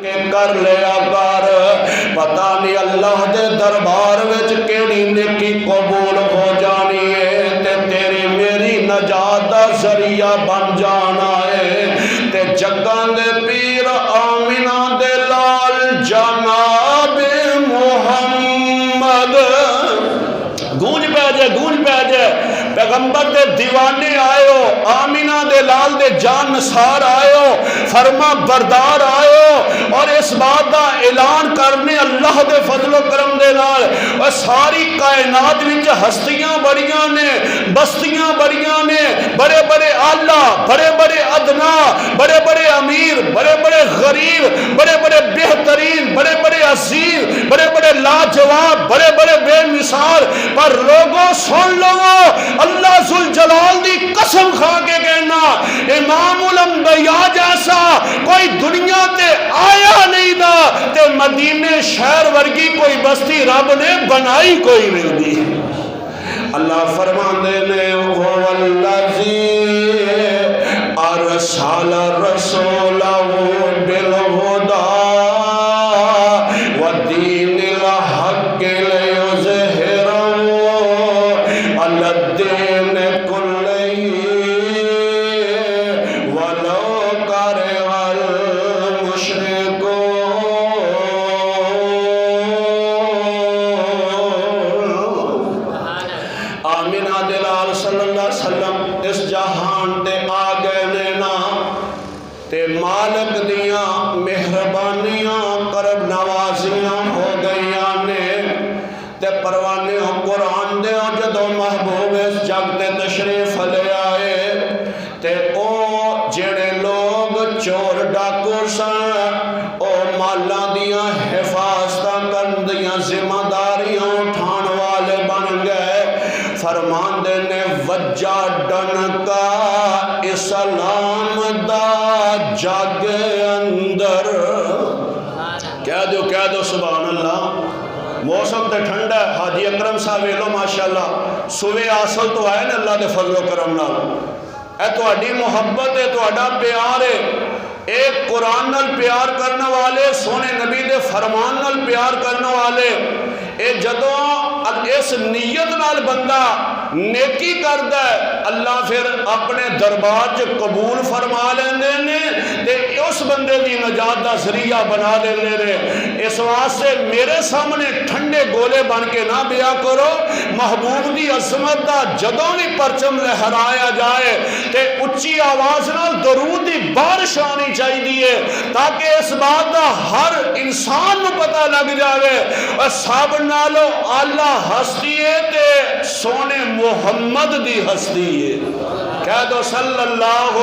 کے کر لیا کر پتہ نہیں اللہ دے دربار وچ کیڑی نیکی قبول ہو جانی ہے تے تیری میری نجات دا ذریعہ بن جانا ہے تے جگاں دے پیر آمینہ دے لال جناب محمد گونج پہ جائے پیغمبر دے دیوانے آئے ہو آمینہ دے لال دے جان نثار آئے ہو فرما بردار آئے ہو اور اس بات دا اعلان کرنے اللہ دے فضل و کرم دے نال اور ساری کائنات وچ ہستیاں بڑیاں نے بستیاں بڑیاں نے بڑے بڑے آلہ بڑے بڑے ادنا بڑے بڑے امیر بڑے بڑے غریب بڑے بڑے بہترین بڑے بڑے عزیز بڑے بڑے لاجواب بڑے بڑے بے مثال پر لوگوں سن لو اللہ ذوالجلال دی قسم کھا کے کہنا امام الانبیاء جیسا کوئی دنیا تے آیا نہیں دا تے مدینے شہر ورگی کوئی بستی رب نے بنائی کوئی نہیں دی اللہ فرماندے نے والذی ارسل رسولہ بالہدی ودین الحق لیظہرہ علی الدین کلہ ولو کرہ المشرکون آمینہ دلال صلی اللہ علیہ وسلم اس جہان تے آ گئے نینا تے مالک دیاں مہربانیاں کرب نوازیاں ہو گئیاں نے تے پروانے ہو قرآن دے ہو جدو محبوب اس جگ تے تشریف لے آئے تے او جڑے لوگ چور ڈاکو سن او مالاں دیاں حفاظتاں کرن دیاں ذمہ داریاں اٹھان والے بن گئے فرمان دے نے وجہ ڈنکا اسلام دا جگ اندر کہہ دو سبحان اللہ موسم تے ٹھنڈا ہے حاجی اکرم صاحب ویلو ماشاءاللہ صبح آصل تو آئے نا اللہ دے فضل و کرم نال اے تو اڈی محبت ہے تو اڈا پیار ہے ایک قرآن نال پیار کرنے والے سونے نبی دے فرمان نال پیار کرنے والے اے جدوں اس نیت نال بندہ نیکی کردا ہے اللہ پھر اپنے دربار چ قبول فرما لیندے نے تے اس بندے دی نجات دا ذریعہ بنا دیندے نے اس واسطے میرے سامنے ٹھنڈے گولے بن کے نہ بیا کرو محبوب دی عظمت دا جدوں بھی پرچم لہرایا جائے تے اچھی آواز نال درود دی بارش آنی چاہیے تاکہ اس بات دا ہر انسان نو پتہ لگ جاوے اور سب نالو اللہ ہستی ہے تے سونے محمد دی ہستی ہے کہہ دو صلی اللہ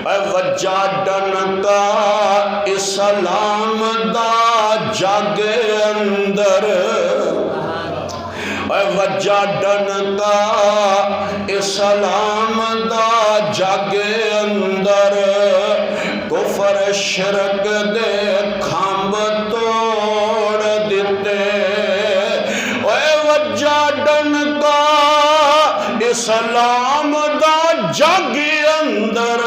وجہ ڈنکا اسلام دا جگ اندر وجہ ڈنکا اسلام دا جگ اندر کفر شرک دے کھمب توڑ دیتے وجہ ڈنکا اسلام دا جگ اندر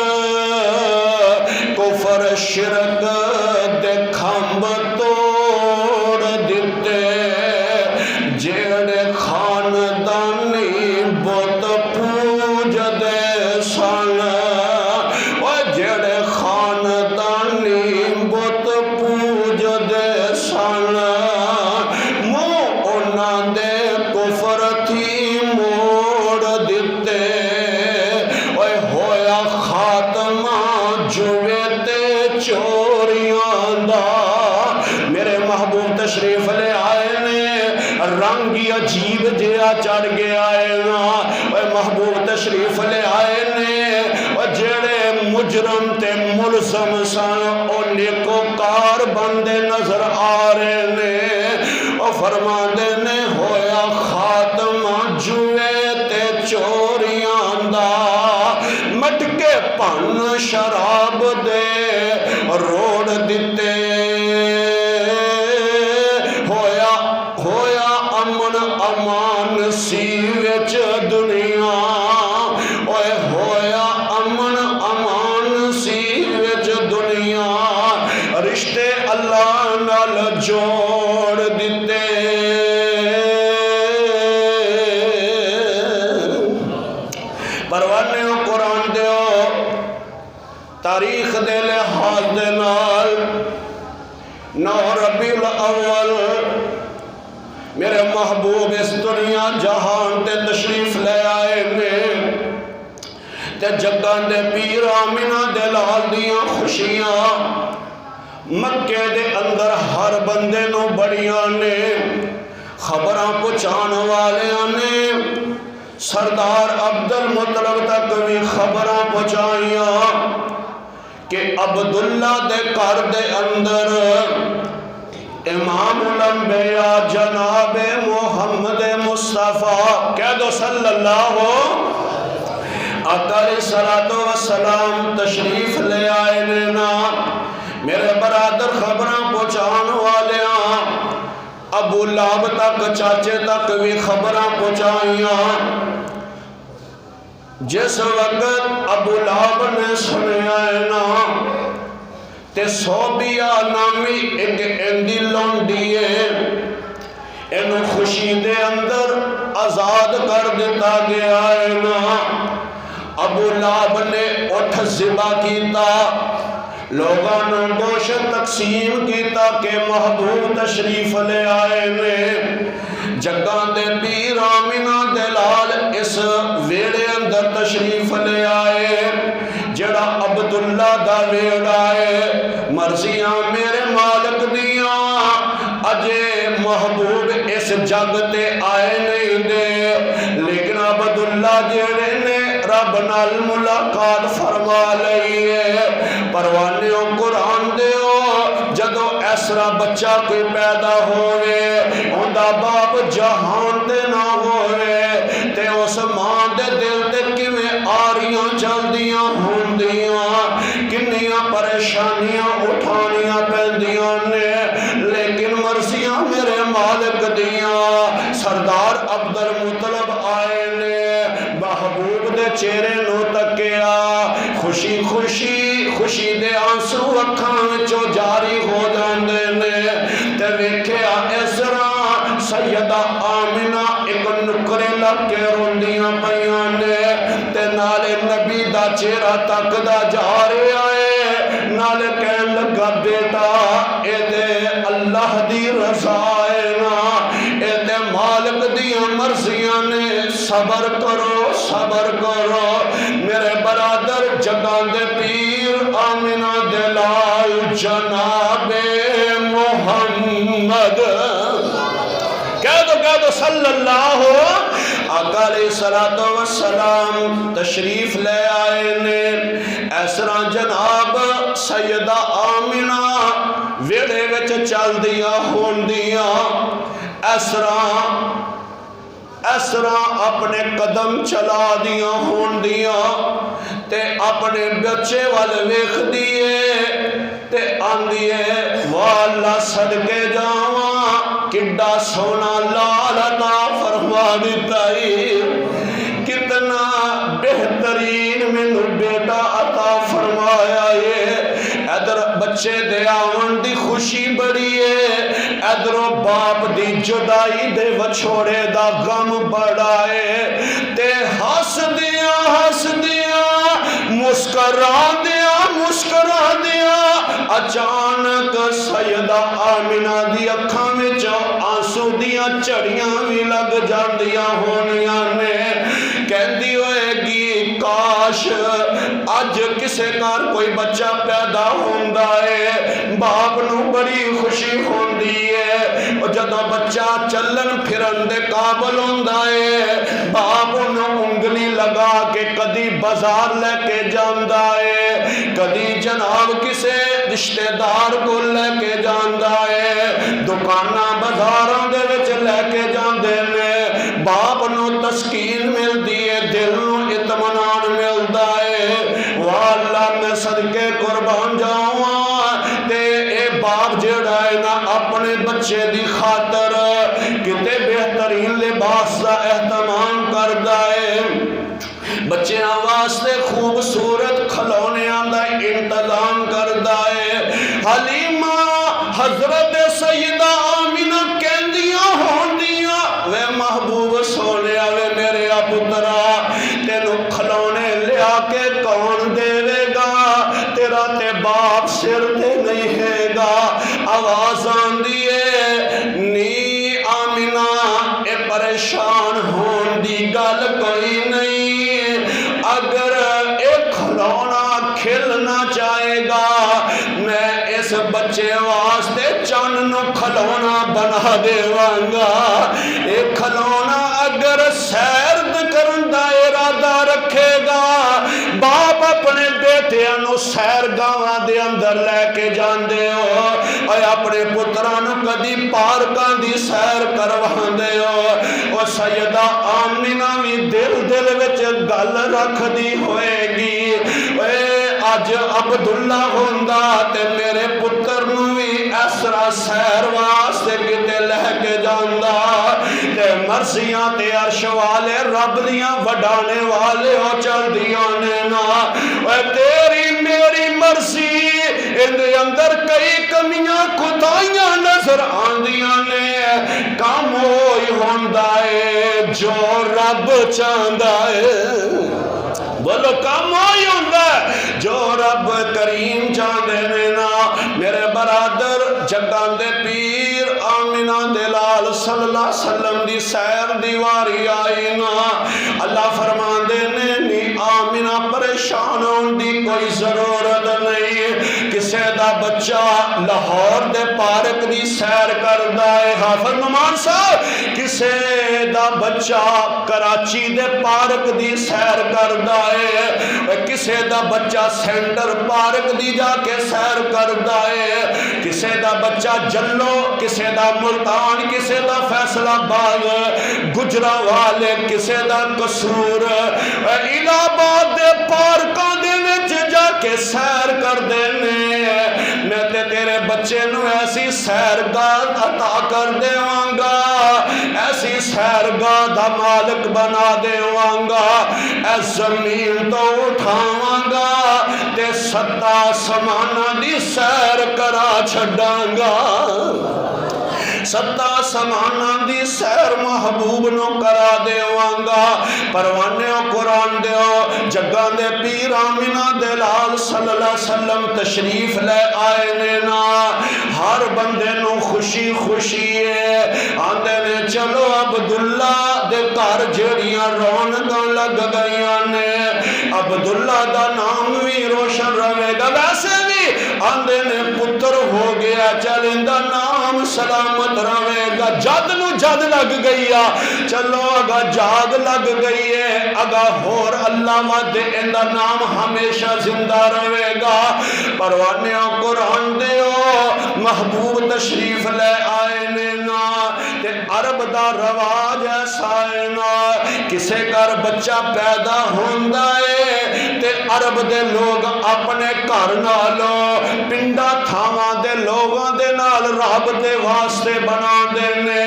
کفر شرک دے کھمب توڑ دیتے جیڑے خاندانی بت پوج دے سن جیڑے خاندانی بت پوج دے سن منہ انہاں دے کفر تھی موڑ دیتے ہویا خاتمہ جوے تے چوریاں دا میرے محبوب تشریف لے آئے نے رنگ ہی عجیب جیا چڑھ گیا ہے نا محبوب تشریف لے آئے نے جڑے مجرم تے ملزم سن او نیکوکار بندے نظر آ رہے نے او فرما دے نے ہویا خاتمہ جوے تے چوریاں دا مٹکے پن شراب دے روڑ دیتے ہویا امن امان سی وچ دنیا ہویا امن امان سی وچ دنیا رشتے اللہ نال جوڑ دیتے پروانے قرآن دیو تاریخ دے لحاظ دے نال 9 ربیع الاول میرے محبوب اس دنیا جہان تے تشریف لے آئے نے تے جگان دے پیر آمینہ دے لال دیاں خوشیاں مکے دے اندر ہر بندے نو بڑیاں نے خبراں پہنچان والیاں نے سردار عبدالمطلب تک بھی خبراں پہنچائیاں کہ عبداللہ دے گھر دے اندر امام الانبیاء جناب محمد مصطفیٰ کہہ دو صلی اللہ علیہ السلام تشریف لے آئے لینا میرے برادر خبراں پہنچان والے ابو لہب تک چاچے تک بھی خبراں پہنچائیاں جس وقت ابو لہب نے سنیا ہے نا تے صوبیہ نامی ایک اندی لونڈی ہے انہوں خوشی دے اندر آزاد کر دیتا گیا ہے نا ابو لہب نے اٹھ ذبح کیتا لوگوں نے گوشت تقسیم کیتا کہ محبوب تشریف لے آئے نے جگان دے پیر آمینہ دلال اس ویڑے اندر تشریف لے آئے جڑا عبداللہ دا ویڑا ہے مرضیاں میرے مالک دیاں اجے محبوب اس جگ تے آئے نہیں دے لیکن عبداللہ جڑے نے رب نال ملاقات فرما لئی ہے پروانیوں قرآن دیو جدو ایسرا بچہ کوئی پیدا ہوئے ہوندہ باپ جہان تے نہ ہوئے تے اس ماں دے دل تے کیویں آریاں چلدیاں ہوندیاں کنیاں پریشانیاں اٹھانیاں پہندیاں نے لیکن مرضیاں میرے مالک دیاں سردار عبدالمطلب آئے نے محبوب دے چہرے نو تکیا خوشی خوشی خوشی دے آنسو اکھاں وچوں جاری ہو جاندے نے تے ویکھیا اسرا سیدہ آمینہ ایک نکرے لگ کے روندیاں پیاں نے تے نالے نبی دا چہرہ تکدا جا رہا ہے نالے کہن لگا بیٹا اے دے اللہ دی رضا ہے نا اے دے مالک دیاں مرضیاں نے صبر کرو میرے برادر جگان دے پیر آمینہ دلال جناب محمد کہہ دو صلی اللہ آقا علیہ السلام تشریف لے آئے نے ایسرا جناب سیدہ آمینہ ویڑے وچ چل دیا ہون دیا ایسرا اپنے قدم چلا دیا ہون دیا تے اپنے بچے والے ویکھ دیے تے آن دیے والا صدقے جاواں کڈا سونا لال عطا فرما دیتائی کتنا بہترین مینو بیٹا عطا فرمایا یہ ادھر بچے دے آون دی خوشی بڑی ہے ادھروں باپ دی جدائی دے وچھوڑے دا غم بڑا ہے تے ہس دیا مسکرا دیا اچانک سیدہ آمینہ دی اکھاں وچ آنسو دیاں چڑیاں بھی لگ جاندیاں ہونیاں نے کہندی ہوئے گی کاش اج کسے کار کوئی بچہ پیدا ہوندا ہے باپ نو بڑی خوشی ہوندی ہے جدوں بچہ چلن پھرن دے قابل ہوندا ہے باپ نو انگلی لگا کے کدی بازار لے کے جاندا ہے کدی جناب کسے رشتہ دار کو لے کے جاندا ہے دکاناں بازاراں دے وچ لے کے جاندے نے باپ نو تسکین ملدی ہے دل نو اطمینان ملدا ہے واللہ میں صدقے قربان جاواں تے اے باپ جڑا ہے نا اپنے بچے دی خاطر کتے بہترین لباس دا اہتمام کردا ہے بچیاں واسطے خوبصورت کھلونیاں دا انتظام کردا ہے حلیمہ حضرت سیدہ آمینہ کہندیاں ہوندیاں وے محبوب سونے وے میرے پترا تینو کھلونے لیا کے کون دے گا تیرا تے باپ سر تے نہیں ہے گا آواز آندیے نی آمینہ اے پریشان ہون دی گل کوئی نہیں اگر ایک کھلونا کھلنا چاہے گا میں اس بچے واسطے چن نو کھلونا بنا دے وانگا ایک کھلونا اگر سیر کرن دا ارادہ رکھے گا باپ اپنے بیٹیاں نو سیر گاواں دے اندر لے کے جاندے ہو اے اپنے پتراں نو کدی پارکاں دی سیر کرواندے ہو او سیدہ آمینہ وی دل وچ گل رکھ دی ہوئے گی اے اج عبداللہ ہوندا تے میرے پتر نو وی اسرا سیر واسطے کتے لے کے جاندا تے مرضیاں تے عرش والے رب دیاں وڈانے والے ہو چل دیاں نے نا اے تیری میری مرضی ان دے اندر کئی کمیاں خدائیاں نظر آندیاں نے کام ہوئی ہوندا ہے جو رب چاہندا ہے بولو کام ہوئی ہوندا ہے جو رب کریم چاہندے نے نا میرے برادر جگان دے پیر آمینہ دلال صلی اللہ علیہ وسلم دی سیر دیواری آئی نا اللہ فرمان دے نے آمینہ پریشان ہون دی کوئی ضرورت نہیں کسے دا بچہ لاہور دے پارک دی سیر کردہ ہے حافظ نعمان صاحب کسے دا بچہ کراچی دے پارک دی سیر کردہ ہے کسے دا بچہ سینٹر پارک دی جا کے سیر کردہ ہے کسے دا بچہ جلو کسے دا ملتان کسے دا فیصلہ باغ گجرہ والے کسے دا قصور الہ آباد دے پارکاں دے وچ جا کے سیر کر دینے میں تے تیرے بچے نو ایسی سیرگاہ عطا کر دیوانگا ایسی سیرگاہ دا مالک بنا دیوانگا اے زمین تو اٹھاوانگا تے ستا سمانا دی سیر کرا چھڑانگا ستا سمانا دی سیر محبوب نو کرا دیوانگا پروانے و قرآن دیو جگان دے پیر آمینہ دلال صلی اللہ علیہ وسلم تشریف لے آئے نینا ہر بندے نو خوشی خوشی ہے آندے نے چلو عبداللہ دے کار جڑیاں رونگاں لگ گئیاں نے عبداللہ دا نام بھی روشن رہے گا ویسے بھی آندے نے پتر ہو گیا چل اندہ نام سلامت رہے گا جد نو جد لگ گئی چلو اگا جاگ لگ گئی ہے اگا ہور اللہ ود اندہ نام ہمیشہ زندہ رہے گا پروانے قرآن دیو محبوب تشریف لے آئے نینا تے عرب دا رواج ایسا ہے نا کسے کر بچہ پیدا ہوندہ ہے تے عرب دے لوگ اپنے گھر نالو پنڈا تھاواں دے لوگاں دے نال رب دے واسطے بنا دینے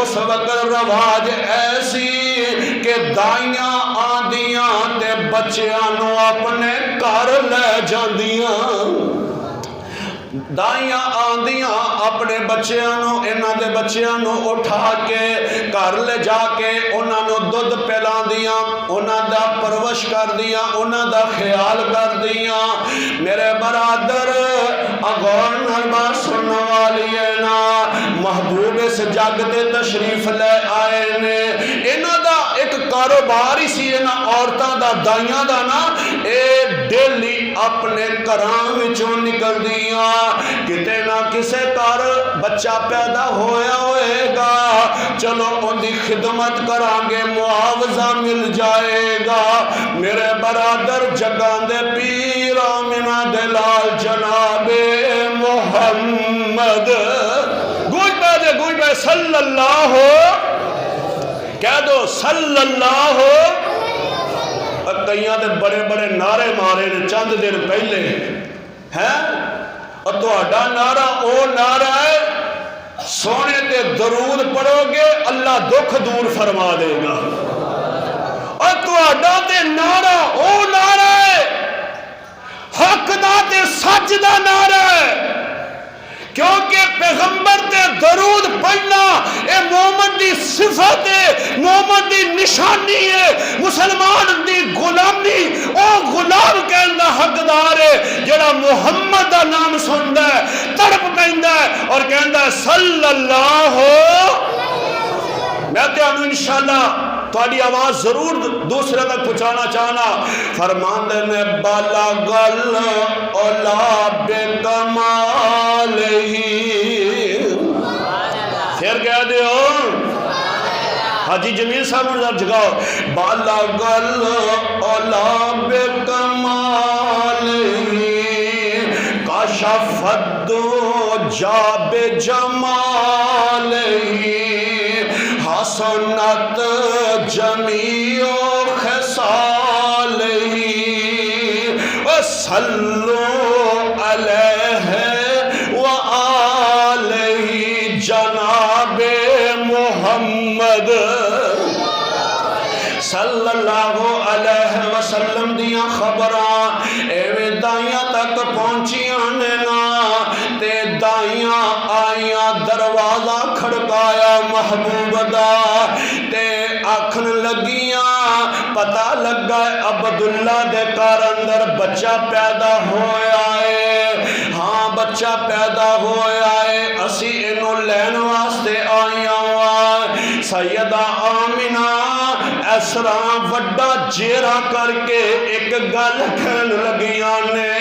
اس وقت رواج ایسی کہ دائیاں آندیاں تے بچیاں نو اپنے گھر لے جاندیاں دائیاں آندیاں اپنے بچیاں نو انہاں دے بچیاں نو اٹھا کے گھر لے جا کے انہاں نو دودھ پلاں دیاں انہاں دا پرورش کر دیاں انہاں دا خیال کر دیاں میرے برادر اغور نربا سننے والی ہے نا محبوب اس جگ دے تشریف لے آئے نے انہاں دا ایک کاروبار ہی سی انہاں عورتاں دا دائیاں دا نا اے ڈیلی اپنے گھراں وچوں نکل دیاں کتے نہ کسے کار بچہ پیدا ہویا ہوئے گا چلو ان دی خدمت کرانگے معاوضہ مل جائے گا میرے برادر جگان دے پیر آمینہ دلال جناب محمد گوش بے صلی اللہ کہہ دو صلی اللہ کئیاں دے بڑے بڑے نعرے مارے نے چند دن پہلے ہیں اور تو اڈا نعرہ او نعرہ ہے سونے تے درود پڑھو گے اللہ دکھ دور فرما دے گا اور تو اڈا تے نعرہ او نعرہ ہے حق دا تے سچ دا نعرہ ہے کیونکہ درود پڑھنا اے مومن دی صفت ہے، مومن دی نشانی ہے، مسلمان دی غلامی او غلام کہندا حقدار ہے جڑا محمد دا نام سندا ہے، تڑپ پیندا ہے اور کہندا ہے صلی اللہ میں تانوں انشاءاللہ تھوڑی آواز ضرور دوسرے تک پہنچانا چاہنا فرماندے نے بالا گل اولا بے کمال ہی پھر کہہ دیو حاجی جمیل صاحب نظر جگاؤ بالا گل اولا بے کمال ہی کاشفت دو جاب جمال ہی حسنت جمیع خصال ہی وصلو علیہ وآلہ جناب محمد صلی اللہ علیہ وسلم دیاں خبراں ایویں دائیاں تک پہنچیاں نے نا تے دائیاں آئیاں دروازہ کھڑکایا محبوب دا تے آکھن لگیاں پتہ لگا عبداللہ دے کار اندر بچہ پیدا ہویا ہے، ہاں بچہ پیدا ہویا ہے، اسی انہوں لین واسطے آئیاں ہوا سیدہ آمینہ اسرا وڈا جیرا کر کے ایک گل کھن لگیاں نے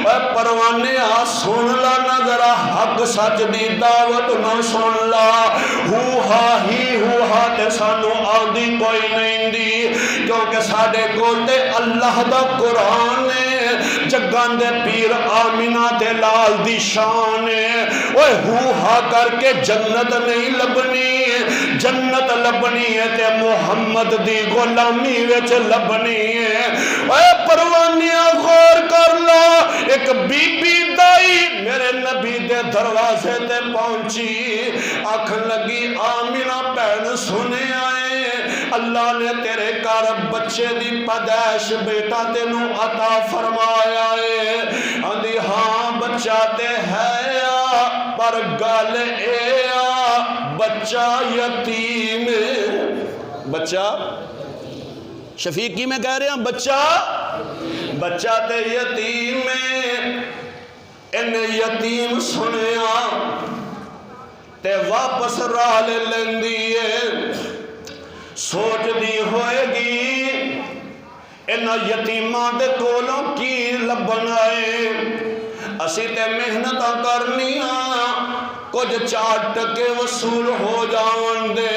اے پروانے آ سن لا نظرہ حق سچ دی دعوت نہ سن لا ہو ہا تے سانو آندی کوئی نہیں دی کیونکہ ساڑے کولتے اللہ دا قرآن ہے جگان دے پیر آمینہ تے لال دی شان ہے اوہ ہو ہا کر کے جنت نہیں لبنی جنت لبنی ہے تے محمد دی غلامی وچ لبنی ہے اے پروانیاں غور کر لو ایک بی بی دائی میرے نبی دے دروازے تے پہنچی آکھن لگی آمینہ پہن سنے آئے اللہ نے تیرے کار بچے دی پیدائش بیٹا تینوں عطا فرمایا ہے اندی ہاں بچہ تے ہے پر گل اے بچہ یتیم بچہ شفیق کی میں کہہ رہے ہیں بچہ تے یتیم میں انہیں یتیم سنیا تے واپس راہ لے لیندی ہے سوچ دی ہوئے گی انہیں یتیمان دے کولوں کی لبنائے اسی تے محنتاں کرنیاں کچھ 4 ٹکے وصول ہو جاون دے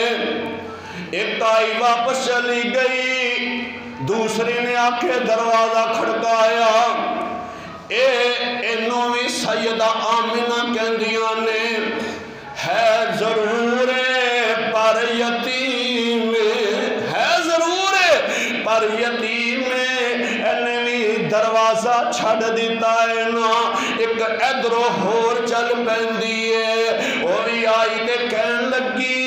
ایک آئی واپس چلی گئی دوسری نے آکے دروازہ کھڑکایا انہوں سیدہ آمینہ کہندیاں نے ہے ضرور پر یتیم ہے ضرور پر یتیم انہیں دروازہ چھڑ دیتا ہے نا ایک ادرو ہور چل پہندی ہے وہ بھی آئی تے کہن لگی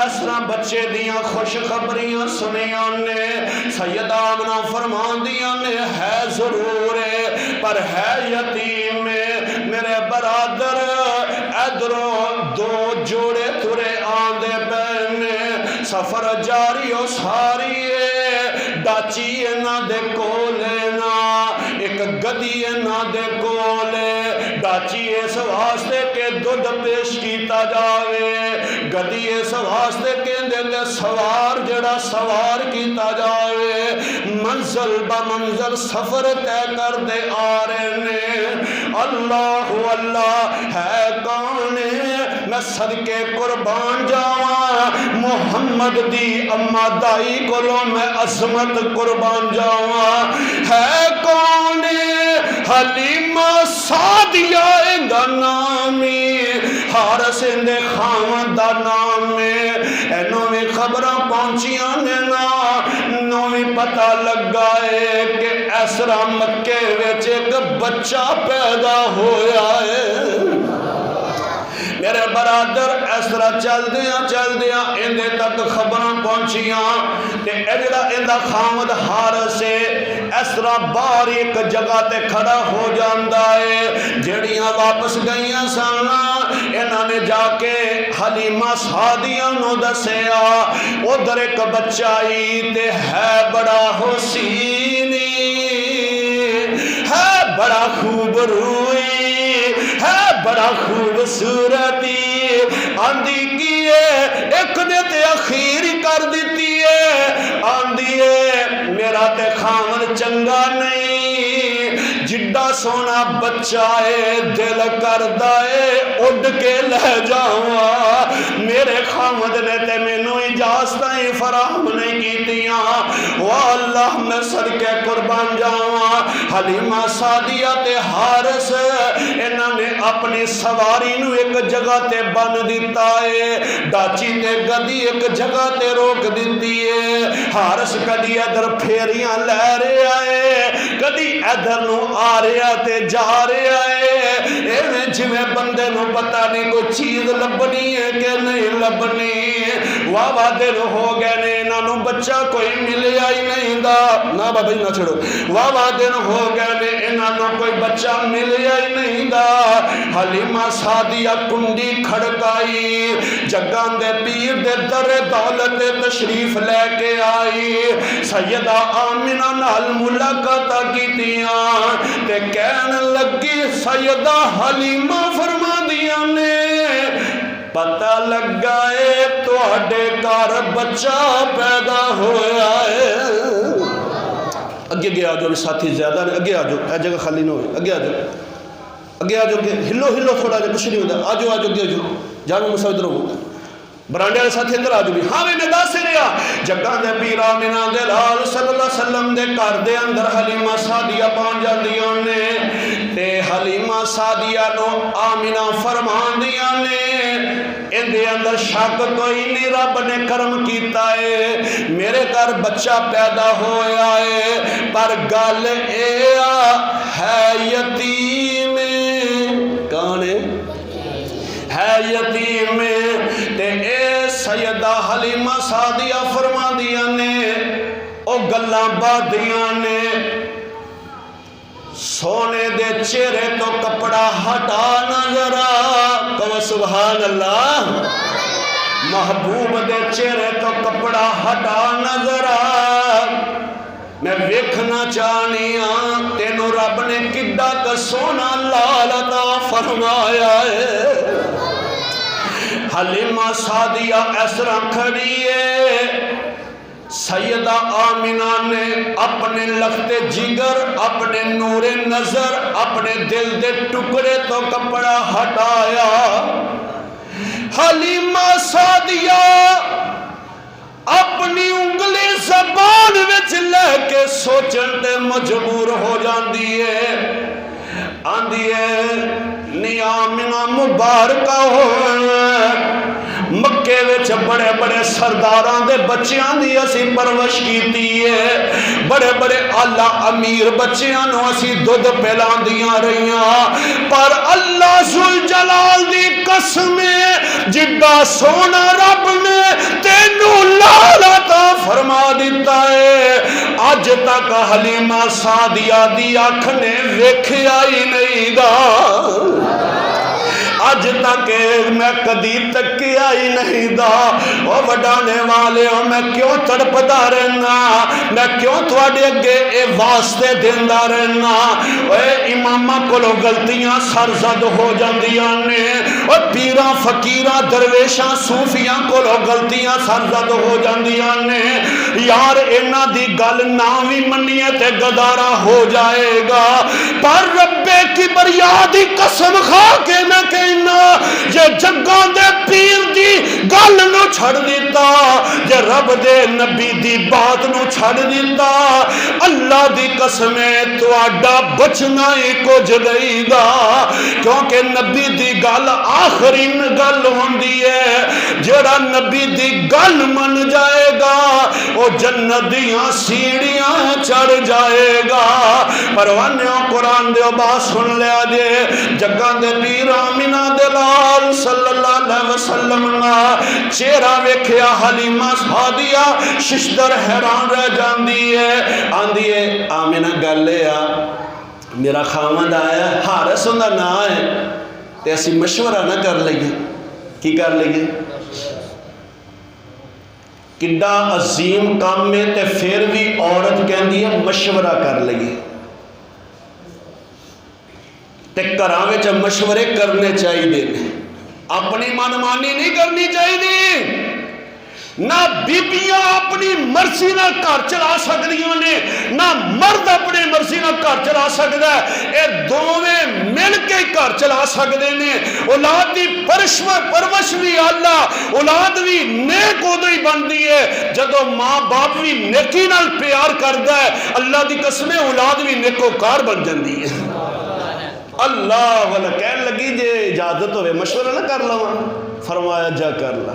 اسرا بچے دیاں خوش خبریاں سنیاں نے سیدہ آمنہ فرمان دیاں نے ہے ضرور پر ہے یتیم میرے برادر ادرو 2 جوڑے ترے آندے بہنے سفر جاری و ساری ڈاچی نہ دے کولے نا ایک گدی نہ دے کولے ڈاچی اس واسطے کے دودھ پیش کیتا جاوے گدی اس واسطے کے دے سوار جڑا سوار کیتا جاوے منزل با منزل سفر تے کر دے آرے نے اللہ ہے کون میں صدقے قربان جاواں محمد دی اما دائی کولو میں عظمت قربان جاواں ہے کون حلیمہ سعدیہ دا نامی حارس اندے خاون دا نام اینوں میں خبراں پہنچیاں نے نا نوں میں پتہ لگا ہے کہ اسرا مکے وچ ایک بچہ پیدا ہویا ہے میرے برادر اسرا چل دیاں اندے تک خبراں پہنچیاں تے اجڑا اندہ خامد حارس ہے اسرا باہر ایک جگہ تے کھڑا ہو جاندا ہے جڑیاں واپس گئیاں سانا انہاں انہوں نے جا کے حلیمہ سعدیہ نو دسیا ادھر ایک بچہ ہی تے ہے بڑا حسینی ہے بڑا خوب روئی ہے بڑا خوبصورتی آندھی کیے ایک نے تے اخیر کر دیتی ہے آندھی ہے میرا تے خامن چنگا نہیں جڈا سونا بچہ ہے دل کردہ ہے اڈ کے لے جاؤں میرے خامد نے تے مینوں اجازتیں فراہم نہیں کیتیاں واللہ میں صدقے قربان جاواں حلیمہ سعدیہ تے حارث انہاں نے اپنی سواری نو ایک جگہ تے بن دیتا ہے ڈاچی تے گدی ایک جگہ تے روک دیتی ہے حارث کدی ادھر پھیریاں لے رہا ہے کدی ادھر نو آ رہا تے جا رہا ہے ایویں جویں بندے نو پتہ نہیں کوئی چیز لبنی ہے کہ نہیں لبنی واہ دن ہو گئے نے انہاں نو بچہ کوئی ملیا ہی نہیں دا نا بابا نہ چھڑو واہ دن ہو گئے نے انہاں نو کوئی بچہ ملیا ہی نہیں دا حلیمہ سعدیہ کنڈی کھڑکائی جگان دے پیر دے در دولت تشریف لے کے آئی سیدہ آمنہ نال ملاقات کیتیاں تے کہن لگی سیدہ حلیمہ فرما دیا نے پتہ لگا ہے تواڈے گھر بچہ پیدا ہویا ہے اگے آ جاؤ ساتھی زیادہ نے اگے آ جاؤ اے جگہ خالی نہ ہوئے اگے آ جاؤ ہلو تھوڑا جا کچھ نہیں ہوتا آ جاؤ اگے آ جاؤ جانو مساوی رہو برانڈے والے ساتھی اندر آ جاؤ ہاں میں دس رہا جگہ دے پیر آمنہ دے لال صلی اللہ علیہ وسلم دے گھر دے اندر حلیمہ سعدیہ پہنچ جاندیاں نے تے حلیمہ سعدیہ نو آمنہ فرماندیاں نے ان دے اندر شک کوئی نہیں رب نے کرم کیتا ہے میرے گھر بچہ پیدا ہویا ہے پر گل اے ہے یتیم کون ہے یتیم تے اے سیدہ حلیمہ سعدیہ فرما دیا نے او گلاں بادیاں نے سونے دے چہرے تو کپڑا ہٹا نظر کہو سبحان اللہ محبوب دے چہرے تو کپڑا ہٹا نظر میں ویکھنا چاہنی ہاں تینوں رب نے کڈا کا سونا لال عطا فرمایا ہے حلیمہ سعدیہ اس طرح کھڑی ہے سیدہ آمنہ نے اپنے لخت جگر اپنے نور نظر اپنے دل دے ٹکڑے تو کپڑا ہٹایا حلیمہ سعدیہ اپنی انگلی زبان وچ لے کے سوچن تے مجبور ہو جاندی ہے آندی ہے نی آمنہ مبارکہ ہوئے مکے وچ بڑے بڑے سرداران دے بچیاں دی اسی پرورش کیتی ہے بڑے بڑے اعلیٰ امیر بچیاں نو اسی دودھ پلاں دیاں رہیاں پر اللہ ذوالجلال دی قسم جڈا سونا رب نے تینو لال عطا فرما دیتا ہے اج تک حلیمہ سعدیہ دی اکھ نے ویکھیا ہی نہیں دا اج تک میں کدی تکیا ہی نہیں دا او وڈانے والے ہو میں کیوں تڑپدا رہنا میں کیوں تواڈے اگے اے واسطے دیندا رہنا اے اماماں کولو غلطیاں سرزد ہو جاندیاں نے او پیراں فقیراں درویشاں صوفیاں کولو غلطیاں سرزد ہو جاندیاں نے یار انہاں دی گل نہ وی منیے تے گدارا ہو جائے گا پر رب کبریا دی قسم کھا کے میں کہنا جے جگاں دے پیر دی گل نو چھڑ دیتا جے رب دے نبی دی بات نو چھڑ دیتا اللہ دی قسم تواڈا بچنا ہی کچھ نہیں دا کیونکہ نبی دی گل آخرین گل ہوندی ہے جڑا نبی دی گل من جائے گا وہ جنت دیاں سیڑھیاں چڑھ جائے گا پروانیوں قرآن دیو بات سن لیا جے جگاں دے پیر آمنہ دے لال صلی اللہ علیہ وسلم نا چہرہ ویکھیا حلیمہ سعدیہ ششدر حیران رہ جاندی ہے آندی ہے آمنہ گل لیا میرا خامد آیا حارث ہوندا نا ہے تے اسی مشورہ نہ کر لئیے. کی کر لئیے؟ کڈا عظیم کام میں تے پھر بھی عورت کہندی ہے مشورہ کر لئیے. تے گھراں وچ مشورے کرنے چاہیے، اپنی منمانی نہیں کرنی چاہیے. نہ بیبیاں اپنی مرضی نہ گھر چلا سکدیاں نے، نہ مرد اپنی مرضی نہ گھر چلا سکدا ہے. اے دوویں مل کے گھر چلا سکدے نے. اولاد دی پرورش بھی اللہ، اولاد بھی نیک ادو ہی بنتی ہے جدو ماں باپ بھی نیکی نال پیار کردا ہے. اللہ دی قسم اولاد بھی نیکوکار بن جاندی ہے. اللہ والا کہن لگی جے اجازت ہوئے مشورہ نہ کر لواں. فرمایا جا کر لا.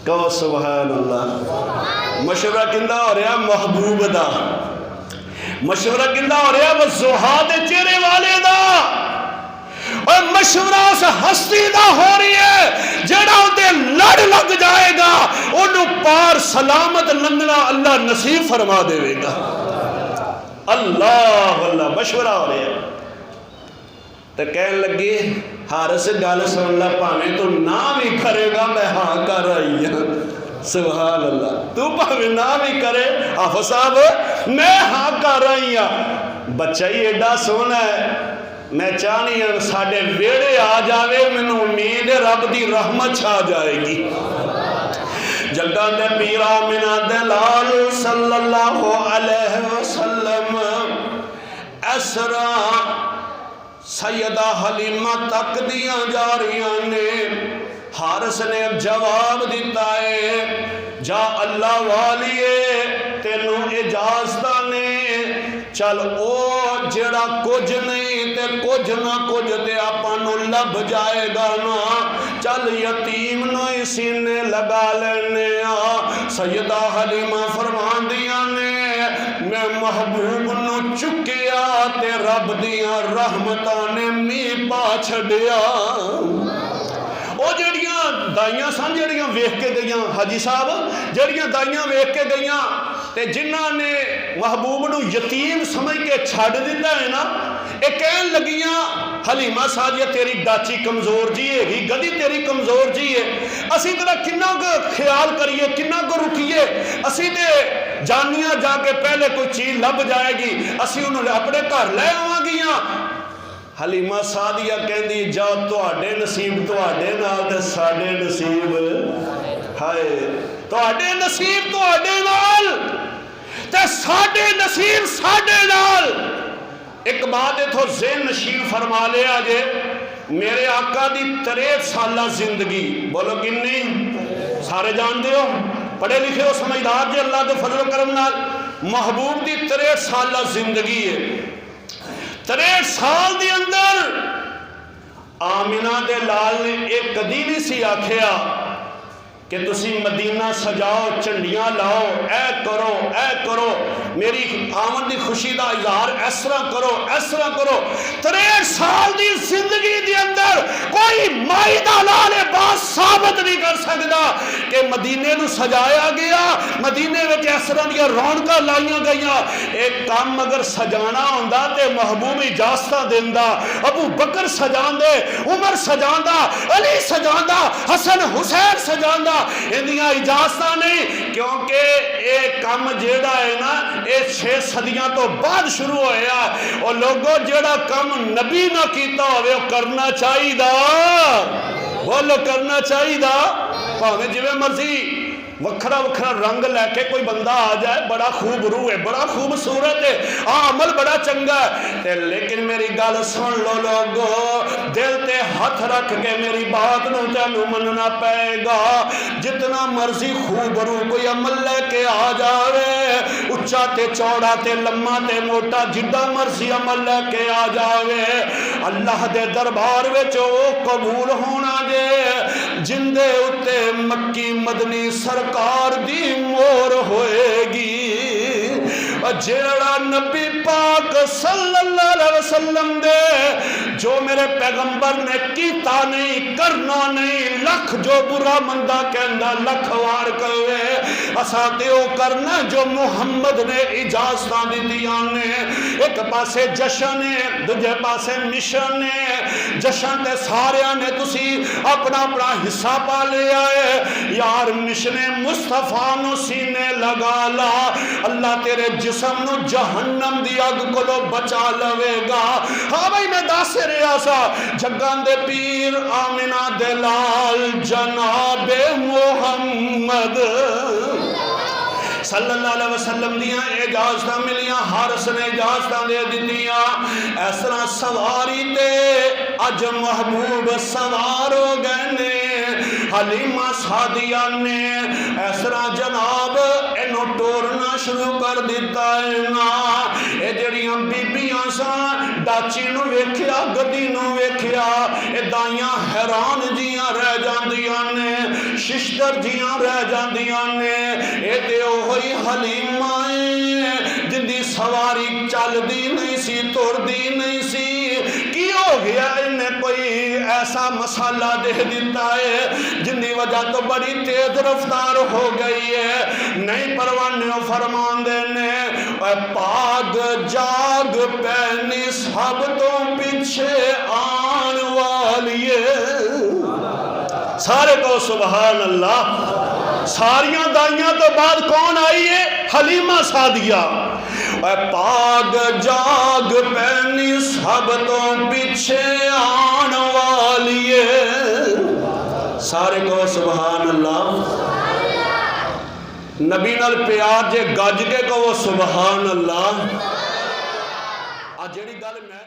کہو سبحان اللہ. مشورہ کندہ ہو رہا محبوب دا، مشورہ کندہ ہو رہا وضحا دے چہرے والے دا، اور مشورہ اس ہستی دا ہو رہی ہے جڑا اندے لڑ لگ جائے گا انہوں پار سلامت لنگنا اللہ نصیب فرما دے گا. اللہ اللہ مشورہ ہو رہا ہے. تو کہنے لگی حارث گل سن لا، پاویں تو نہ بھی کرے گا میں ہاں کر رہی ہوں. سبحان اللہ. تو پاویں نہ بھی کرے آفا صاحب میں ہاں کر رہی ہوں. بچہ ہی ایڈا سونا ہے، میں چاہنی ہوں ساڈے ویڑے آ جاوے، مینوں امید رب دی رحمت چھا جائے گی. جگہ دے پیرا منا دلال صلی اللہ علیہ وسلم اسرا سیدہ حلیمہ تک دیاں جا رہی نے. حارث نے جواب دیتا ہے جا اللہ والیے تینوں اجازتہ نے، چل او جڑا کچھ نہیں تے کچھ نہ کچھ تے اپنوں لب جائے گا نا. چل یتیم نو اسی نے لگا لینے آ. سیدہ حلیمہ فرمان دیاں نے میں محبوب نو چکیا تے رب دیاں رحمتاں نے می پا چھڑیا. او جڑیاں دائیاں سن جڑیاں ویکھ کے گئیاں حاجی صاحب، جڑیاں دائیاں ویکھ کے گئیاں تے جنہاں نے محبوب نو یتیم سمجھ کے چھڑ دیتا ہے نا، اے کہن لگیاں حلیمہ سادیہ تیری ڈاچی کمزور جی ہے گی، گدی تیری کمزور جی ہے، اسی طرح کنہ کو خیال کریے، کنہ کو رکیے، اسی تے جانیاں جا کے پہلے کوئی چیز لب جائے گی، اسی انہوں اپنے گھر لے آواں گیاں. حلیمہ سادیہ کہندی جا تواڈے نصیب تواڈے نال تے ساڈے نصیب ہائے، تواڈے نصیب تواڈے نال تے ساڈے نصیب ساڈے نال. ایک بات اتھو ذہن نشین فرما لیا جے، میرے آقا دی 63 سالہ زندگی، بولو کنی سارے جان دیو، پڑھے لکھے ہو سمجھدار جے اللہ دے فضل و کرم نال. محبوب دی 63 سالہ زندگی ہے. 63 سال دی اندر آمینہ دے لال نے ایک کدی نہیں سی آکھیا کہ تسی مدینہ سجاؤ، چنڈیاں لاؤ، اے کرو میری آمد دی خوشی دا اظہار اس طرح کرو اس طرح کرو. 63 سال دی زندگی دی اندر کوئی مائی دا لال بات ثابت نہیں کر سکتا کہ مدینے نو سجایا گیا، مدینے وچ اس طرح دی رونقاں لائیاں گئیاں. ایک کام اگر سجانا ہوندا تے محبوب اجازتاں دیندا، ابو بکر سجاندے، عمر سجاندا، علی سجاندا، حسن حسین سجاندا. اندیاں اجازتاں نہیں، کیونکہ ایک کام جیڑا ہے نا اے 6 صدیاں تو بعد شروع ہویا. اور لوگوں جیڑا کام نبی نہ کیتا ہوئے وہ کرنا چاہی دا، بولو کرنا چاہی دا. پاویں جویں مرضی وکھرا وکھرا رنگ لے کے کوئی بندہ آ جائے، بڑا خوب روح ہے، بڑا خوبصورت ہے، عمل بڑا چنگا ہے، لیکن میری گل سن لو لوگو، دل تے ہاتھ رکھ کے میری بات نو چانو مننا پائے گا. جتنا مرضی خوب روح کوئی عمل لے کے آ جاوے، اچھا تے چوڑا تے لمبا تے موٹا جڈا مرضی عمل لے کے آ جاوے، اللہ دے دربار وچ او قبول ہونا جے جندے اتے مکی مدنی سرکار دی مور ہوئے گی. جیڑا نبی پاک صلی اللہ علیہ وسلم دے جو میرے پیغمبر نے کیتا نہیں، کرنا نہیں، لکھ جو برا مندہ کہندہ لکھ وار کوئے اساتے او کرنا جو محمد نے اجازتاں دی دیانے ایک پاسے جشن ہے دوجے پاسے مشن ہے جشن تے سارے نے تسی اپنا اپنا حصہ پا لے آئے یار مشن مصطفیٰ نو سینے لگا لا اللہ تیرے جسم نو جہنم دی اگ کو لو بچا لوے گا ہاں بھائی میں دا سے ریاسا جگان دے پیر آمینہ دلال جناب محمد صلی اللہ علیہ وسلم دیاں اجازتاں ملیاں حارس نے اجازتاں دے دیتیاں اس طرح سواری تے اج محبوب سوار ہو گئے نے حلیمہ سعدیہ نے اس طرح جناب انہوں ٹورنا شروع کر دیتا ہے نا اے جڑیاں بی بیاں سا ڈاچی نو ویکھیا گدی نو ویکھیا اے دائیاں حیران جیاں رہ جاندیاں نے ششتر جیاں رہ جاندیاں نے اے دیو ہوئی حلیمہ جن دی سواری چل دی نہیں سی توڑ دی نہیں سی کی ہو گیا انہیں کوئی ایسا مسئلہ دے دیتا ہے جن دی وجہ تو بڑی تیز رفتار ہو گئی ہے نہیں پروانے فرمان دینے اے پاگ جاگ پہنی سب تو پیچھے آن والیے سارے کو سبحان اللہ ساریاں دائیاں تو بعد کون آئی ہے حلیمہ سعدیہ اے پاگ جاگ پہنی سب تو پیچھے آن والیے سارے کو سبحان اللہ نبی نال پیار جے گج کے کو وہ سبحان اللہ آج جیڑی گل میں